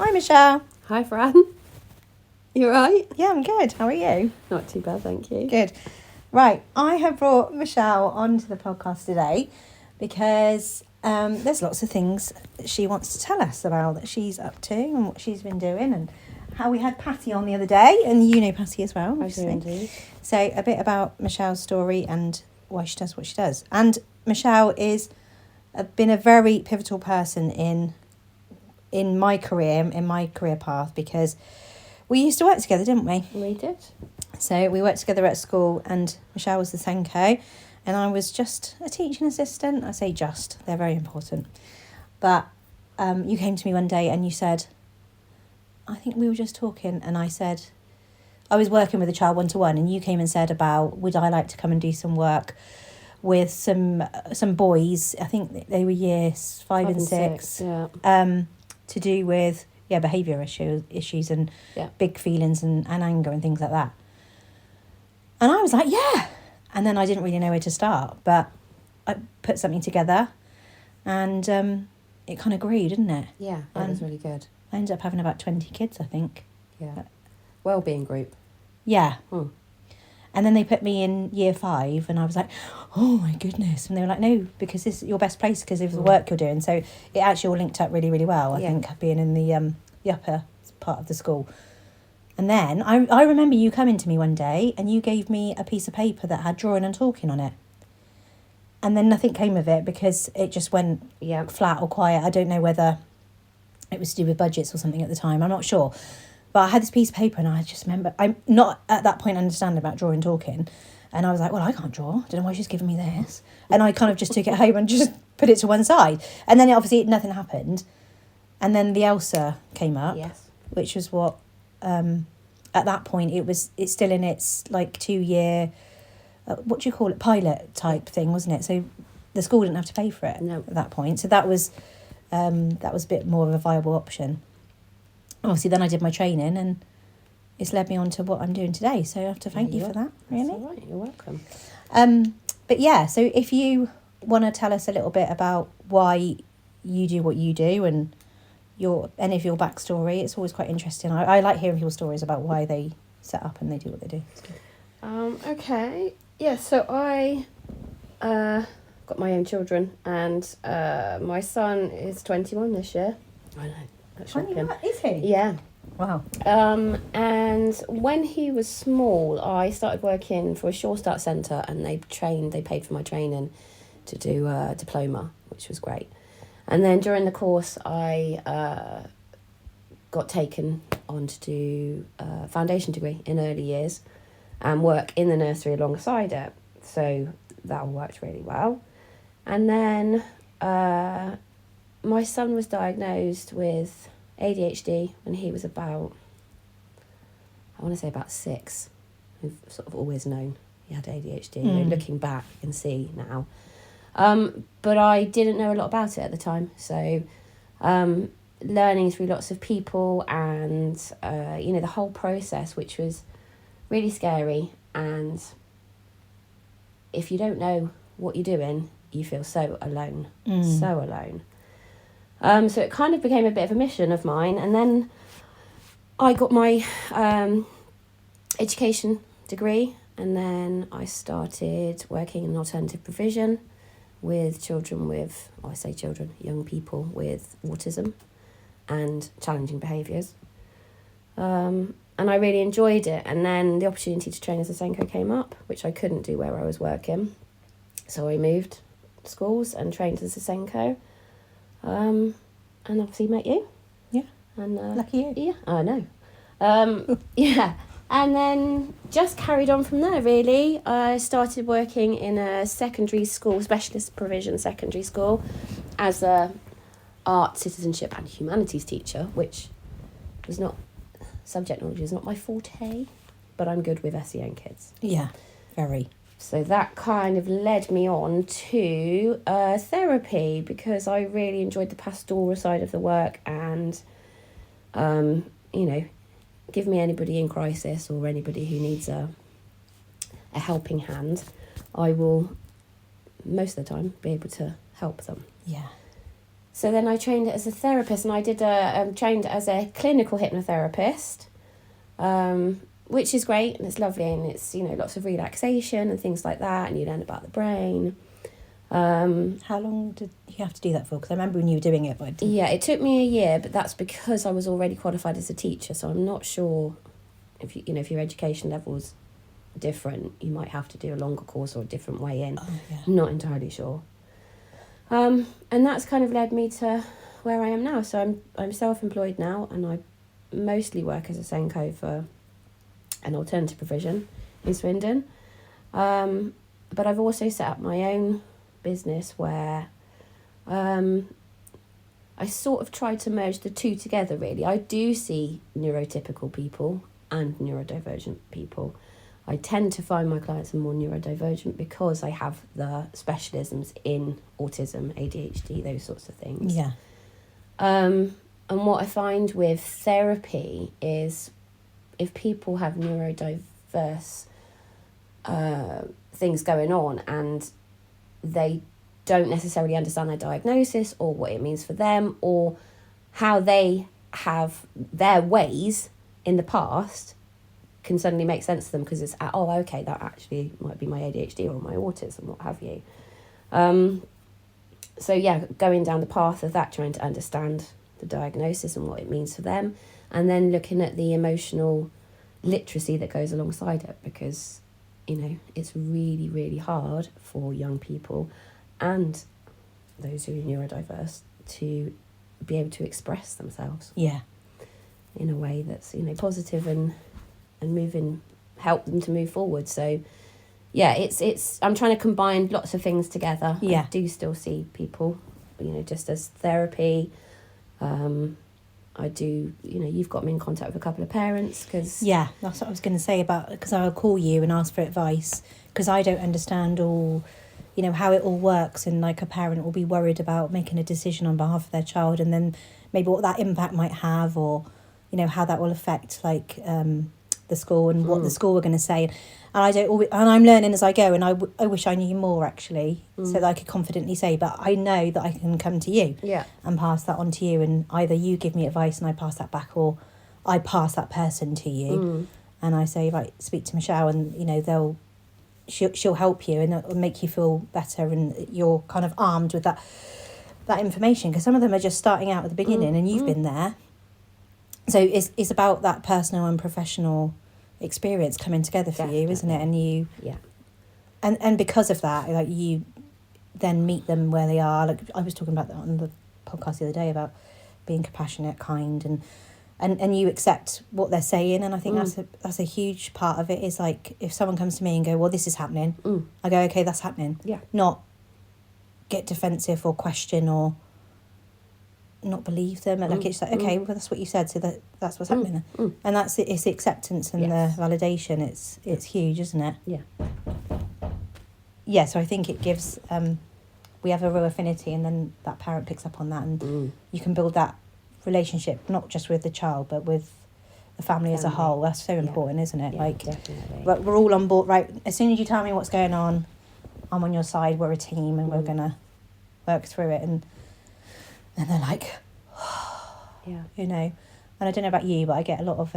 Hi, Michelle. Hi, Fran. You alright? Yeah, I'm good. How are you? Not too bad, thank you. Good. Right, I have brought Michelle onto the podcast today because there's lots of things that she wants to tell us about that she's up to and what she's been doing, and how we had Patty on the other day, and you know Patty as well. I do indeed. So a bit about Michelle's story and why she does what she does. And Michelle is been a very pivotal person in my career path, because we used to work together, didn't we? We did. So we worked together at school, and Michelle was the SENCO and I was just a teaching assistant. I say just, they're very important. But you came to me one day and you said, I think we were just talking, and I said, I was working with a child one-to-one, and you came and said about, would I like to come and do some work with some boys, I think they were years 5 and 6, yeah. to do with behaviour issues and big feelings and anger and things like that. And I was like, yeah. And then I didn't really know where to start, but I put something together, and it kind of grew, didn't it? Yeah, that was really good. I ended up having about 20 kids, I think. Yeah. Wellbeing group. Yeah. And then they put me in year 5, and I was like, oh my goodness. And they were like, no, because this is your best place because of the work you're doing. So it actually all linked up really, really well, I think, being in the upper part of the school. And then I remember you coming to me one day and you gave me a piece of paper that had drawing and talking on it. And then nothing came of it because it just went flat or quiet. I don't know whether it was to do with budgets or something at the time. I'm not sure. But I had this piece of paper, and I just remember, I'm not at that point understanding about drawing and talking. And I was like, well, I can't draw. I don't know why she's giving me this. And I kind of just took it home and just put it to one side. And then obviously nothing happened. And then the Elsa came up, which was what, at that point, it's still in its like 2-year, what do you call it, pilot type thing, wasn't it? So the school didn't have to pay for it at that point. So that was a bit more of a viable option. Obviously, then I did my training, and it's led me on to what I'm doing today. So I have to thank you for that, really. That's all right, you're welcome. But yeah, so if you want to tell us a little bit about why you do what you do and any of your backstory, it's always quite interesting. I like hearing people's stories about why they set up and they do what they do. Okay. Yeah, so I got my own children, and my son is 21 this year. I know. That's shocking. Is he? Yeah. Wow. And when he was small, I started working for a Sure Start centre, and they paid for my training to do a diploma, which was great. And then during the course, I got taken on to do a foundation degree in early years and work in the nursery alongside it. So that all worked really well. And then my son was diagnosed with ADHD when he was about 6. We've sort of always known he had ADHD. Looking back, you can see now. But I didn't know a lot about it at the time. So learning through lots of people and, the whole process, which was really scary. And if you don't know what you're doing, you feel so alone, so alone. So it kind of became a bit of a mission of mine. And then I got my education degree, and then I started working in alternative provision with children with, young people with autism and challenging behaviours. And I really enjoyed it. And then the opportunity to train as a SENCO came up, which I couldn't do where I was working. So I moved schools and trained as a SENCO. And obviously met you. Yeah. And lucky you. Yeah, I know. Yeah. And then just carried on from there, really. I started working in a secondary school, specialist provision secondary school, as a art, citizenship and humanities teacher, which was not, subject knowledge is not my forte, but I'm good with SEN kids. Yeah, very. So that kind of led me on to therapy, because I really enjoyed the pastoral side of the work, and, give me anybody in crisis or anybody who needs a helping hand, I will most of the time be able to help them. Yeah. So then I trained as a therapist, and I did trained as a clinical hypnotherapist, which is great and it's lovely, and it's, you know, lots of relaxation and things like that, and you learn about the brain. How long did you have to do that for? Because I remember when you were doing it, but I didn't. Yeah, it took me a year, but that's because I was already qualified as a teacher, so I'm not sure if you know, if your education level's different, you might have to do a longer course or a different way in. Oh, yeah. I'm not entirely sure. And that's kind of led me to where I am now. So I'm self-employed now, and I mostly work as a SENCO for an alternative provision in Swindon. But I've also set up my own business where I sort of try to merge the two together, really. I do see neurotypical people and neurodivergent people. I tend to find my clients are more neurodivergent because I have the specialisms in autism, ADHD, those sorts of things. Yeah. And what I find with therapy is if people have neurodiverse things going on and they don't necessarily understand their diagnosis or what it means for them or how they have their ways in the past can suddenly make sense to them because it's, oh, okay, that actually might be my ADHD or my autism, what have you. So yeah, going down the path of that, trying to understand the diagnosis and what it means for them, and then looking at the emotional literacy that goes alongside it, because, you know, it's really, really hard for young people and those who are neurodiverse to be able to express themselves. Yeah. In a way that's, you know, positive and help them to move forward. So yeah, it's I'm trying to combine lots of things together. Yeah. I do still see people, you know, just as therapy. I do, you know, you've got me in contact with a couple of parents because... Yeah, that's what I was going to say about, because I'll call you and ask for advice because I don't understand all, you know, how it all works, and like a parent will be worried about making a decision on behalf of their child and then maybe what that impact might have, or, you know, how that will affect like the school and what the school are going to say. And I don't always, and I'm learning as I go, and I wish I knew more actually, so that I could confidently say, but I know that I can come to you and pass that on to you, and either you give me advice and I pass that back, or I pass that person to you and I say, right, speak to Michelle, and, you know, she'll help you and it'll make you feel better, and you're kind of armed with that information, because some of them are just starting out at the beginning and you've been there. So it's about that personal and professional experience coming together for you, isn't it? And you, and because of that, like, you then meet them where they are. Like I was talking about that on the podcast the other day about being compassionate, kind, and you accept what they're saying. And I think that's a huge part of it. Is like, if someone comes to me and go, well, this is happening, I go, okay, that's happening. Not get defensive or question or not believe them. Like, it's like, okay, well, that's what you said, so that's what's happening. And that's it. It's the acceptance and the validation. It's huge, isn't it? Yeah, so I think it gives we have a real affinity, and then that parent picks up on that, and you can build that relationship not just with the child but with the family as a whole. That's so important, isn't it? Like, definitely. we're all on board, right? As soon as you tell me what's going on, I'm on your side, we're a team, and we're gonna work through it. And they're like, you know. And I don't know about you, but I get a lot of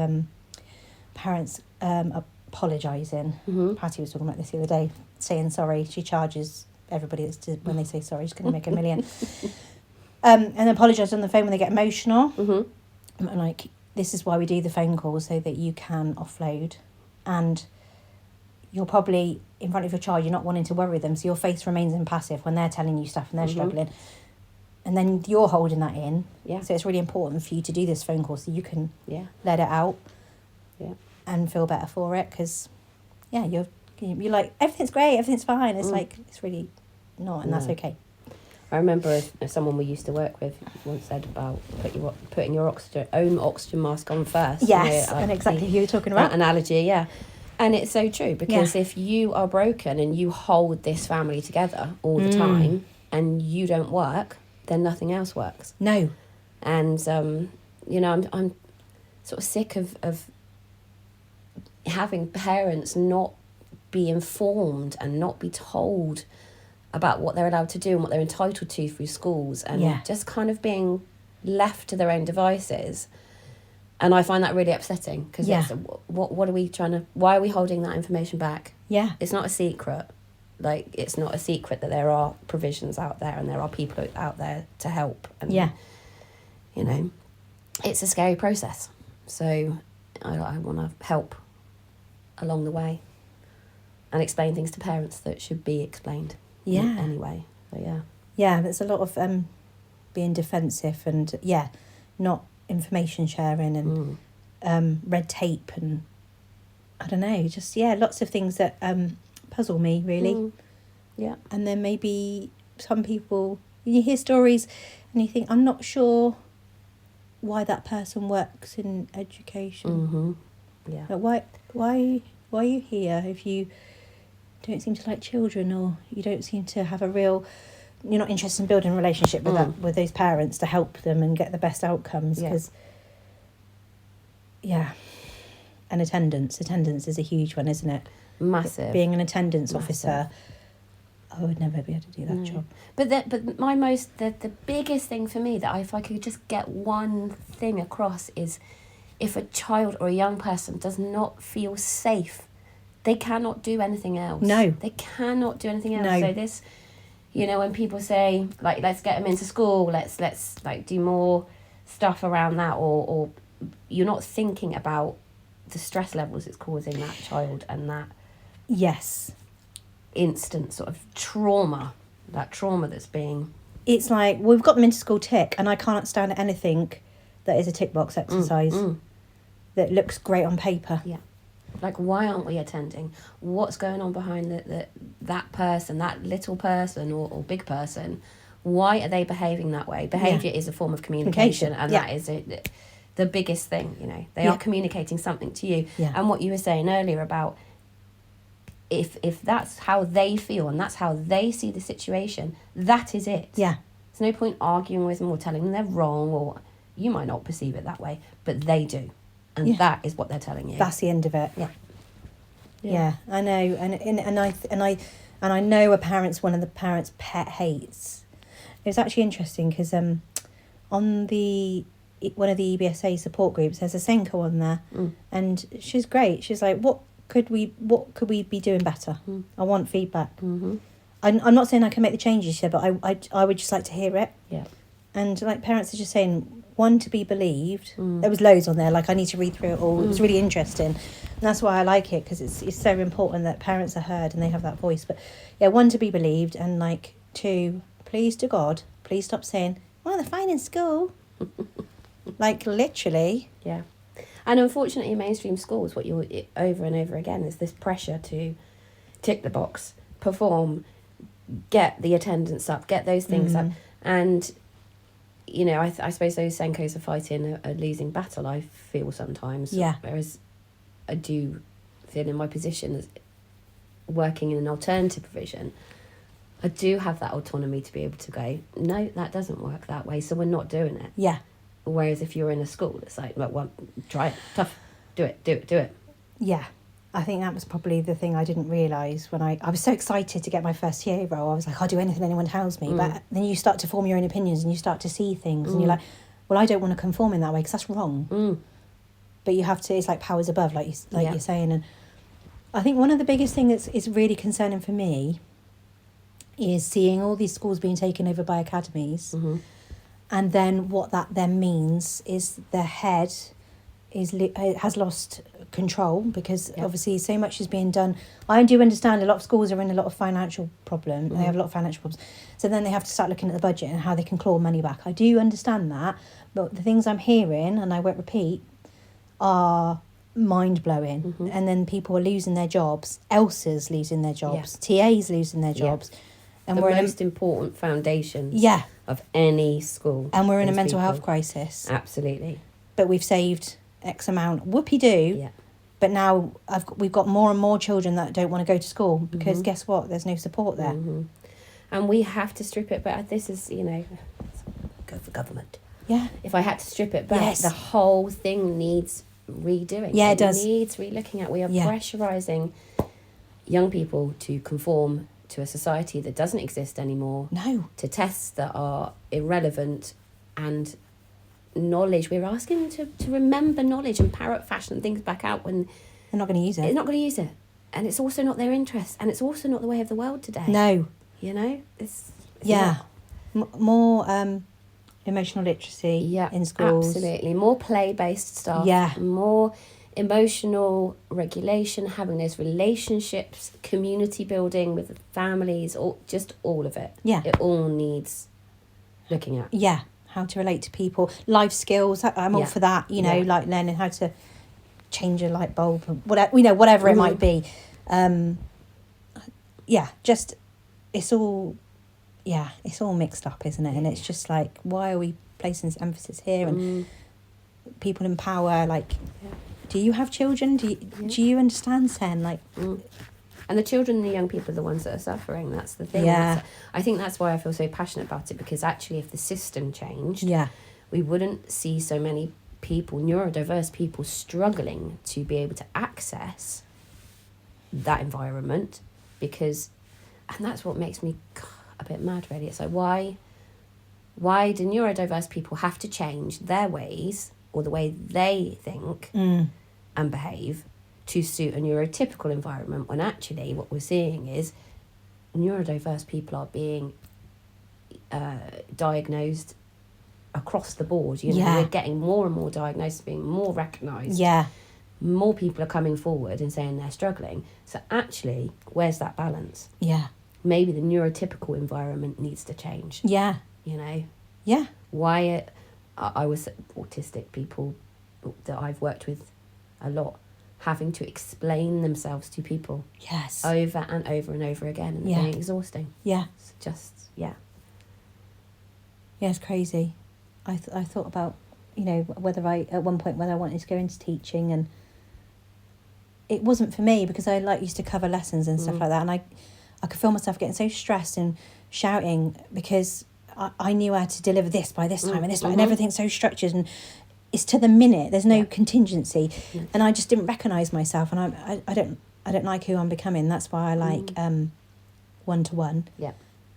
parents apologising. Patty was talking about this the other day, saying sorry. She charges everybody when they say sorry, she's going to make $1 million. And apologise on the phone when they get emotional. I'm like, this is why we do the phone call, so that you can offload. And you're probably in front of your child, you're not wanting to worry them, so your face remains impassive when they're telling you stuff and they're struggling. And then you're holding that in. So it's really important for you to do this phone call so you can let it out and feel better for it. Because, you're like, everything's great, everything's fine. It's like, it's really not, and that's okay. I remember if someone we used to work with once said about putting your own oxygen mask on first. Yes, you know, and exactly who you're talking about. That analogy, And it's so true, because if you are broken and you hold this family together all the time and you don't work, then nothing else works. No. And, you know, I'm sort of sick of having parents not be informed and not be told about what they're allowed to do and what they're entitled to through schools, and just kind of being left to their own devices. And I find that really upsetting, because what are we why are we holding that information back? Yeah. It's not a secret. Like, it's not a secret that there are provisions out there and there are people out there to help. And, you know, it's a scary process. So I want to help along the way and explain things to parents that should be explained anyway. So, Yeah, there's a lot of being defensive and, not information sharing and red tape and, I don't know, just, lots of things that puzzle me, really. Yeah. And then maybe some people, you hear stories and you think, I'm not sure why that person works in education. Yeah. Like, why are you here if you don't seem to like children, or you don't seem to have you're not interested in building a relationship with those parents to help them and get the best outcomes? Because and attendance is a huge one, isn't it? Massive. Being an attendance officer, I would never be able to do that job. But the biggest thing for me, that if I could just get one thing across, is if a child or a young person does not feel safe, they cannot do anything else. No. They cannot do anything else. No. So this, when people say, like, let's get them into school, let's like do more stuff around that, or you're not thinking about the stress levels it's causing that child, and that instant sort of trauma that's being... It's like, we've got them into school tick, and I can't stand anything that is a tick box exercise that looks great on paper. Yeah. Like, why aren't we attending? What's going on behind that person, that little person or big person? Why are they behaving that way? Behaviour is a form of communication, and that is the biggest thing, They are communicating something to you. Yeah. And what you were saying earlier about if that's how they feel and that's how they see the situation, that is it. Yeah. There's no point arguing with them or telling them they're wrong, or you might not perceive it that way, but they do. And that is what they're telling you. That's the end of it. Yeah. I know, and I know one of the parents' pet hates. It was actually interesting because on one of the EBSA support groups, there's a SENCO on there, and she's great. She's like, what could we be doing better? I want feedback. I'm not saying I can make the changes here, but I would just like to hear it. Yeah. And like, parents are just saying, one, to be believed. There was loads on there, like, I need to read through it all. It was really interesting, and that's why I like it, because it's so important that parents are heard and they have that voice. But one, to be believed, and like, two, please to God, please stop saying, well, they're fine in school. Like, literally. Yeah. And unfortunately, in mainstream schools, what you're over and over again is this pressure to tick the box, perform, get the attendance up, get those things up. And, I suppose those SENCOs are fighting a losing battle, I feel sometimes. Yeah. Whereas I do feel in my position as working in an alternative provision, I do have that autonomy to be able to go, no, that doesn't work that way, so we're not doing it. Yeah. Whereas if you're in a school, it's like, well, try it, tough, do it. Yeah. I think that was probably the thing I didn't realise when I was so excited to get my first TA role. I was like, I'll do anything anyone tells me. But then you start to form your own opinions and you start to see things and you're like, well, I don't want to conform in that way because that's wrong. But you have to, it's like powers above, like you're saying. And I think one of the biggest things that's is really concerning for me is seeing all these schools being taken over by academies. And then what that then means is the head has lost control, because obviously so much is being done. I do understand a lot of schools are in a lot of financial problem. They have a lot of financial problems. So then they have to start looking at the budget and how they can claw money back. I do understand that. But the things I'm hearing, and I won't repeat, are mind-blowing. And then people are losing their jobs. ELSA's losing their jobs. TA's losing their jobs. And the we're most important foundations of any school. And we're in a mental health crisis. Absolutely. But we've saved X amount. Whoopie-doo. Yeah. But now we've got more and more children that don't want to go to school because guess what? There's no support there. And we have to strip it back. This is, go for government. Yeah. If I had to strip it back, the whole thing needs redoing. Yeah, it does. It needs re-looking at. We are pressurising young people to conform to a society that doesn't exist anymore. No. To tests that are irrelevant, and knowledge. We're asking them to remember knowledge and parrot fashion things back out when They're not going to use it. they're not going to use it. And it's also not their interest. And it's also not the way of the world today. No. You know? It's Yeah. More emotional literacy in schools. Absolutely. More play-based stuff. Yeah. More emotional regulation, having those relationships, community building with families, just all of it. Yeah. It all needs looking at. Yeah. How to relate to people. Life skills. I'm all for that, you know, like learning how to change a light bulb, whatever, you know, whatever it might be. Just it's all mixed up, isn't it? And it's just like, why are we placing this emphasis here? And people in power, like, do you have children? Do you understand, Sen? Like, and the children and the young people are the ones that are suffering. That's the thing. Yeah. I think that's why I feel so passionate about it, because actually if the system changed, we wouldn't see so many people, neurodiverse people, struggling to be able to access that environment, and that's what makes me a bit mad, really. It's like, why do neurodiverse people have to change their ways or the way they think and behave to suit a neurotypical environment, when actually what we're seeing is neurodiverse people are being diagnosed across the board. You know, we're getting more and more diagnosed, being more recognised. Yeah. More people are coming forward and saying they're struggling. So actually, where's that balance? Yeah. Maybe the neurotypical environment needs to change. Yeah. You know? Yeah. Why I was autistic people that I've worked with a lot, having to explain themselves to people. Yes. Over and over and over again, and being exhausting. Yeah. It's just, Yeah, it's crazy. I thought about, you know, whether I wanted to go into teaching, and it wasn't for me, because I used to cover lessons and stuff like that, and I could feel myself getting so stressed and shouting, because I knew I had to deliver this by this time and this by, and everything's so structured, and it's to the minute. There's no contingency, and I just didn't recognise myself, and I don't like who I'm becoming. That's why I like 1-to-1. Yeah.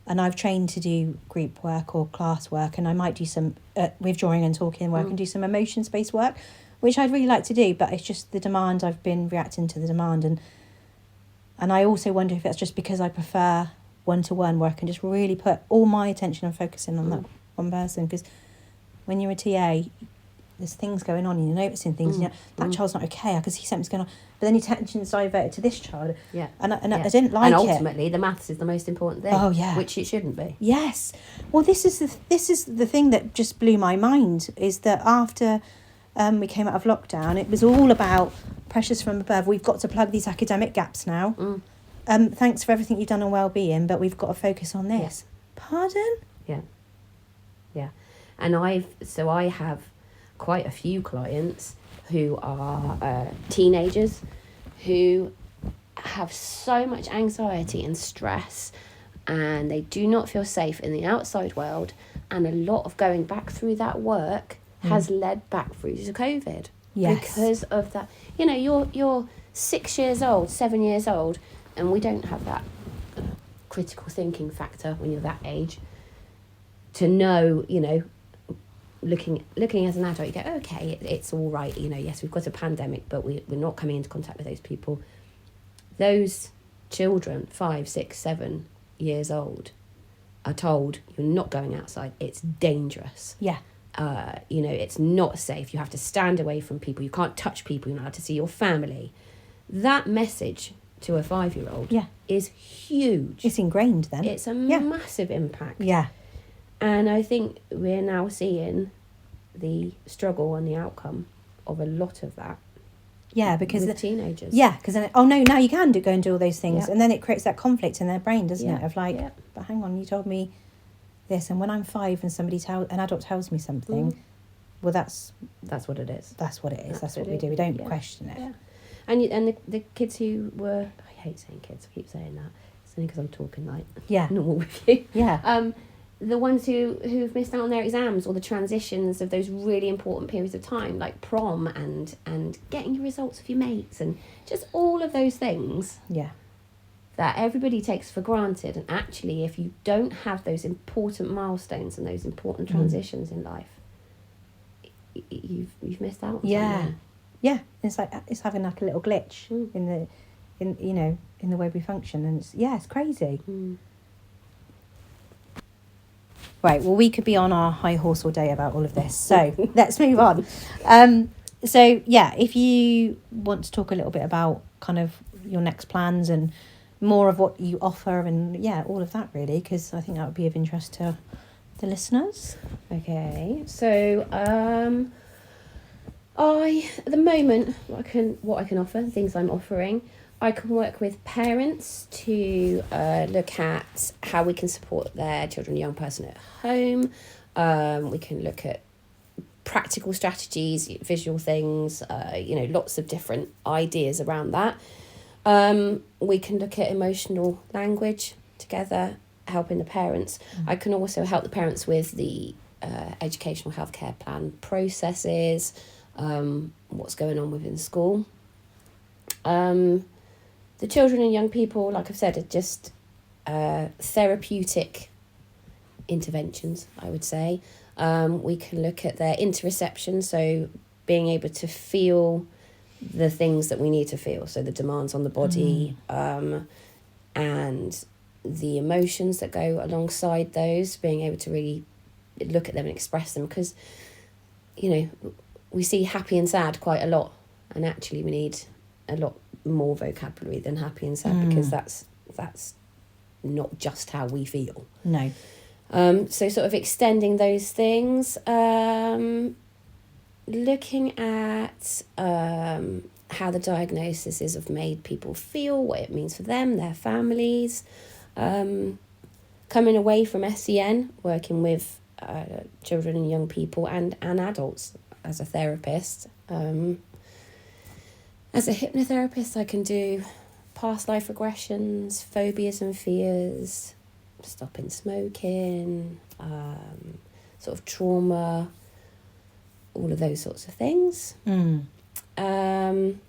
And I've trained to do group work or class work, and I might do some with drawing and talking work and do some emotions-based work, which I'd really like to do, but it's just the demand. I've been reacting to the demand, and I also wonder if it's just because I prefer 1-to-1 where I can just really put all my attention and focusing on that one person, because when you're a TA, there's things going on and you're noticing things, and that child's not okay, I can see something's going on, but then your attention's diverted to this child, and I didn't like it. And ultimately the maths is the most important thing. Oh yeah. Which it shouldn't be. Yes. Well, this is the thing that just blew my mind, is that after we came out of lockdown, it was all about pressures from above. We've got to plug these academic gaps now. Thanks for everything you've done on wellbeing, but we've got to focus on this. Pardon? Yeah. And I have quite a few clients who are teenagers who have so much anxiety and stress, and they do not feel safe in the outside world, and a lot of going back through that work has led back through to COVID. Yes. Because of that. You know, you're 6 years old, 7 years old, and we don't have that critical thinking factor when you're that age to know, you know, looking as an adult, you go, okay, it's all right, you know, yes, we've got a pandemic, but we're not coming into contact with those people. Those children, 5, 6, 7 years old, are told, you're not going outside, it's dangerous. Yeah. You know, it's not safe, you have to stand away from people, you can't touch people, you're not allowed to see your family. That message to a 5-year-old is huge. It's ingrained then. It's a massive impact. Yeah. And I think we're now seeing the struggle and the outcome of a lot of that. Yeah, because with teenagers. Yeah, because then now you can go and do all those things, and then it creates that conflict in their brain, doesn't it? Of like, but hang on, you told me this, and when I'm 5 and an adult tells me something, well, that's what it is. That's what it is. That's what we do. We don't question it. Yeah. And the kids who were, I hate saying kids, I keep saying that. It's only because I'm talking like normal with you. Yeah. The ones who've missed out on their exams, or the transitions of those really important periods of time, like prom and getting your results of your mates, and just all of those things. Yeah. that everybody takes for granted. And actually, if you don't have those important milestones and those important transitions in life, you've missed out on something. Yeah, it's like it's having like a little glitch in the way we function, and it's crazy. Right, well, we could be on our high horse all day about all of this, so let's move on. So yeah, if you want to talk a little bit about kind of your next plans and more of what you offer, and all of that really, because I think that would be of interest to the listeners. Okay, so I at the moment what I can offer, things I'm offering, I can work with parents to look at how we can support their children and young person at home. We can look at practical strategies, visual things, lots of different ideas around that. We can look at emotional language together, helping the parents. I can also help the parents with the educational healthcare plan processes, what's going on within school. The children and young people, like I've said, are just therapeutic interventions, I would say. We can look at their interoception, so being able to feel the things that we need to feel, so the demands on the body, and the emotions that go alongside those, being able to really look at them and express them, because, we see happy and sad quite a lot, and actually we need a lot more vocabulary than happy and sad, because that's not just how we feel. No. So sort of extending those things, looking at how the diagnoses have made people feel, what it means for them, their families, coming away from SEN, working with children and young people and adults as a therapist. As a hypnotherapist, I can do past life regressions, phobias and fears, stopping smoking, sort of trauma, all of those sorts of things. And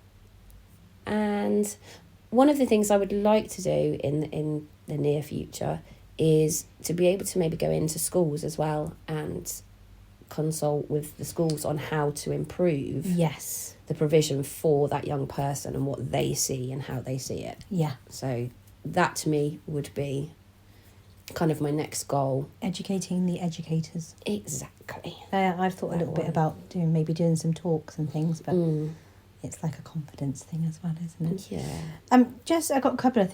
one of the things I would like to do in the near future is to be able to maybe go into schools as well and consult with the schools on how to improve the provision for that young person and what they see and how they see it. Yeah. So that to me would be kind of my next goal. Educating the educators. Exactly. I've thought a little bit about doing some talks and things, but it's like a confidence thing as well, isn't it? Yeah. I've got a couple of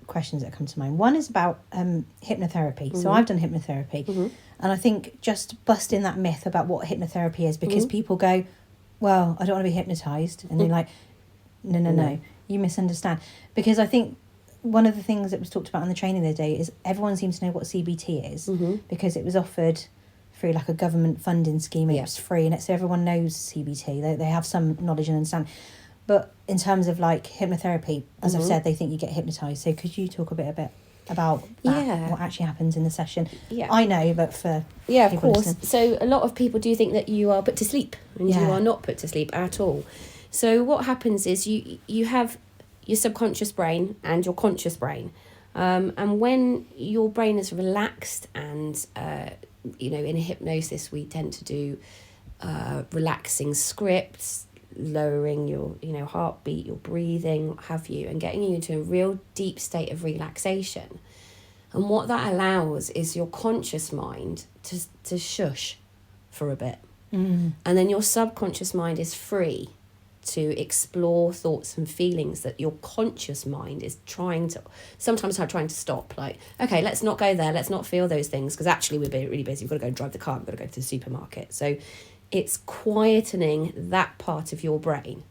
questions that come to mind. One is about hypnotherapy. So I've done hypnotherapy, and I think just busting that myth about what hypnotherapy is, because people go, well, I don't want to be hypnotised, and they're like, no, you misunderstand. Because I think one of the things that was talked about in the training the other day is everyone seems to know what CBT is, because it was offered through like a government funding scheme. It was free, and so everyone knows CBT. They have some knowledge and understanding. But in terms of like hypnotherapy, as I've said, they think you get hypnotised. So could you talk a bit about that, what actually happens in the session? Yeah. I know, but for of course. Listening. So a lot of people do think that you are put to sleep, and you are not put to sleep at all. So what happens is you have your subconscious brain and your conscious brain. And when your brain is relaxed and, in hypnosis, we tend to do relaxing scripts, lowering your, heartbeat, your breathing, what have you, and getting you into a real deep state of relaxation. And what that allows is your conscious mind to shush for a bit. And then your subconscious mind is free to explore thoughts and feelings that your conscious mind is trying to stop. Like, okay, let's not go there, let's not feel those things, because actually we're really busy, we've got to go and drive the car, we've got to go to the supermarket. So it's quietening that part of your brain,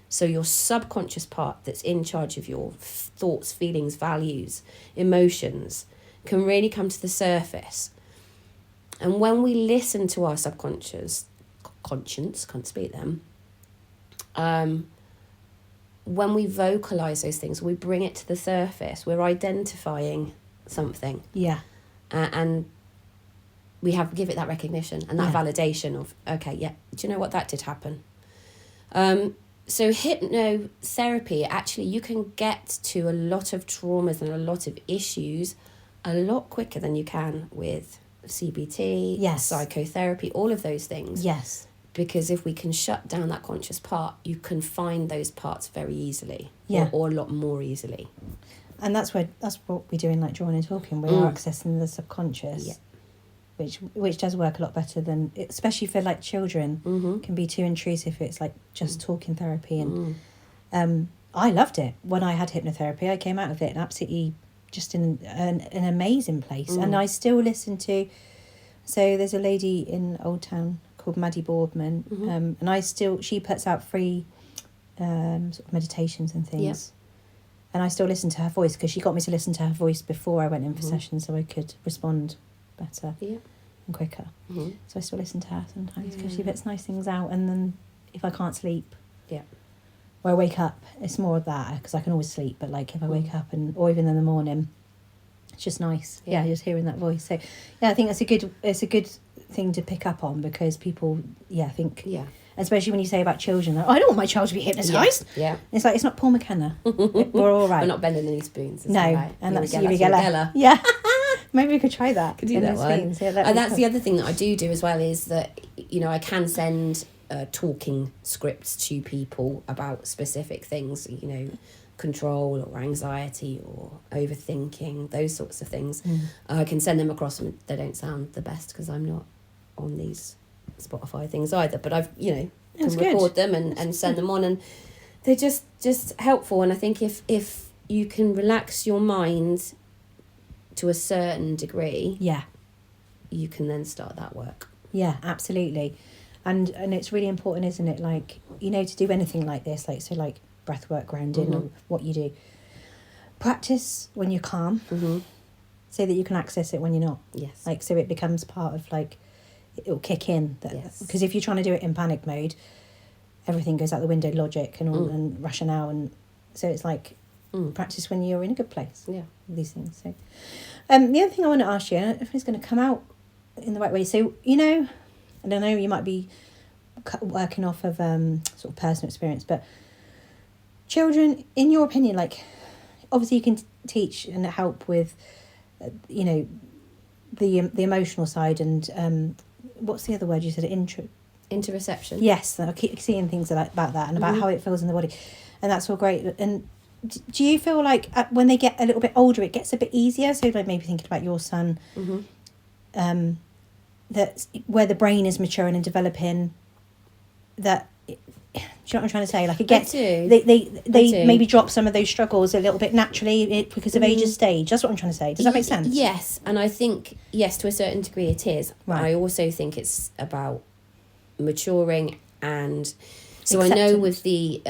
so your subconscious part that's in charge of your thoughts, feelings, values, emotions can really come to the surface. And when we listen to our conscience, can't speak them, when we vocalize those things, we bring it to the surface, we're identifying something. Yeah. And we give it that recognition and that validation of, okay, do you know what, that did happen. So hypnotherapy, actually, you can get to a lot of traumas and a lot of issues a lot quicker than you can with CBT, Yes. psychotherapy, all of those things. Yes. Because if we can shut down that conscious part, you can find those parts very easily, Yeah. or a lot more easily. And that's what we do in like drawing and talking. We are accessing the subconscious, Yeah. which does work a lot better than, especially for like children, Mm-hmm. can be too intrusive. It's like just talking therapy, and I loved it when I had hypnotherapy. I came out of it and absolutely just in an amazing place, and I still listen to. So there's a lady in Old Town called Maddie Boardman, and she puts out free sort of meditations and things. Yep. And I still listen to her voice because she got me to listen to her voice before I went in for sessions so I could respond better and quicker. Mm-hmm. So I still listen to her sometimes because she puts nice things out. And then if I can't sleep, or I wake up, it's more of that because I can always sleep. But like if I wake up or even in the morning, it's just nice. Yeah, just hearing that voice. So yeah, I think it's a good thing to pick up on because people, think. Yeah. Especially when you say about children, like, I don't want my child to be hypnotised. Yeah. It's like, it's not Paul McKenna. We're all right. We're not bending any spoons. No, right. and that's Uri Uri Geller. Yeah. Maybe we could try that. Could do that one. Yeah, And that's the other thing that I do as well is that, I can send talking scripts to people about specific things, control or anxiety or overthinking, those sorts of things. I can send them across and they don't sound the best because I'm not on these Spotify things either, but I've can record them and send them on, and they're just helpful. And I think if you can relax your mind to a certain degree, you can then start that work. Yeah, absolutely. And it's really important, isn't it, like, to do anything like this, like, so like breath work, grounding, or what you do, practice when you're calm, so that you can access it when you're not. Yes. Like, so it becomes part of, like, it'll kick in. Because if you're trying to do it in panic mode, everything goes out the window, logic and rationale, and so it's like practice when you're in a good place. Yeah. These things. So the other thing I want to ask you, I don't know if it's going to come out in the right way, so I don't know, you might be working off of sort of personal experience, but children, in your opinion, like, obviously you can teach and help with the emotional side, and what's the other word you said? Interoception. Yes, I keep seeing things about that and about how it feels in the body, and that's all great. And do you feel like when they get a little bit older, it gets a bit easier? So like maybe thinking about your son, that where the brain is maturing and developing, that. Do you know what I'm trying to say? Like, it gets they maybe drop some of those struggles a little bit naturally because of age and stage. That's what I'm trying to say. Does that make sense? Yes, and I think yes, to a certain degree it is. Right. I also think it's about maturing, and so acceptance. I know with the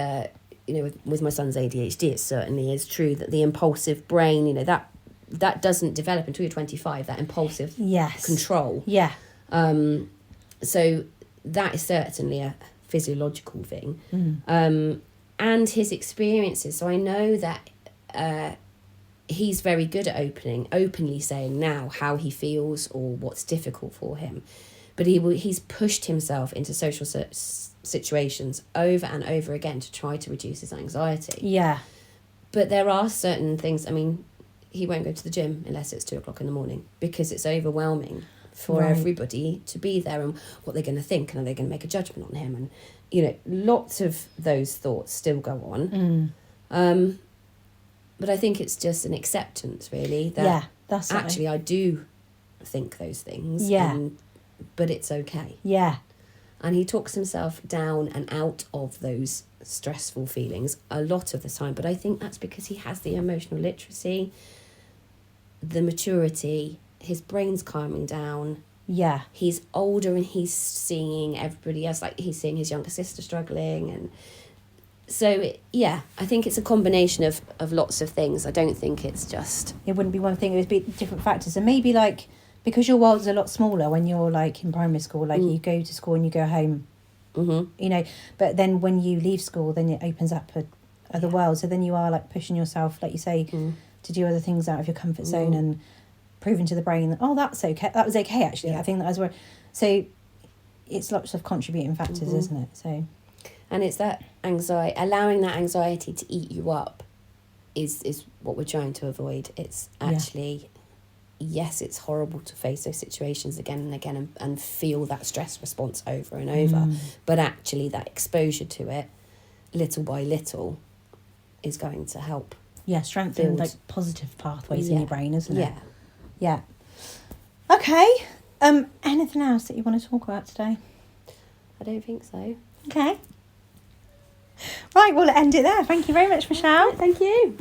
with my son's ADHD, it certainly is true that the impulsive brain, that doesn't develop until you're 25. That impulsive control. Yeah. So that is certainly a physiological thing, and his experiences. So I know that he's very good at openly saying now how he feels or what's difficult for him, but he's pushed himself into social situations over and over again to try to reduce his anxiety. Yeah. But there are certain things. I mean, he won't go to the gym unless it's 2:00 in the morning because it's overwhelming for everybody to be there, and what they're going to think, and are they going to make a judgment on him, and lots of those thoughts still go on. But I think it's just an acceptance, really, that that's actually I do think those things, but it's okay. And he talks himself down and out of those stressful feelings a lot of the time, but I think that's because he has the emotional literacy, the maturity. His brain's calming down. Yeah. He's older and he's seeing everybody else, like he's seeing his younger sister struggling. And so, I think it's a combination of lots of things. I don't think it's just... It wouldn't be one thing, it would be different factors. And maybe like, because your world's a lot smaller when you're like in primary school, like you go to school and you go home, but then when you leave school, then it opens up other world. So then you are like pushing yourself, like you say, to do other things out of your comfort zone and proving to the brain that, that's okay, that was okay actually. I think that was where, so it's lots of contributing factors, isn't it? So, and it's that anxiety, allowing that anxiety to eat you up is what we're trying to avoid. It's actually, yes, it's horrible to face those situations again and again and feel that stress response over and over. But actually that exposure to it, little by little, is going to help. Yeah, strengthen like positive pathways in your brain, isn't it? Yeah. Okay. Anything else that you want to talk about today? I don't think so. Okay. Right, we'll end it there. Thank you very much, Michelle. Thank you.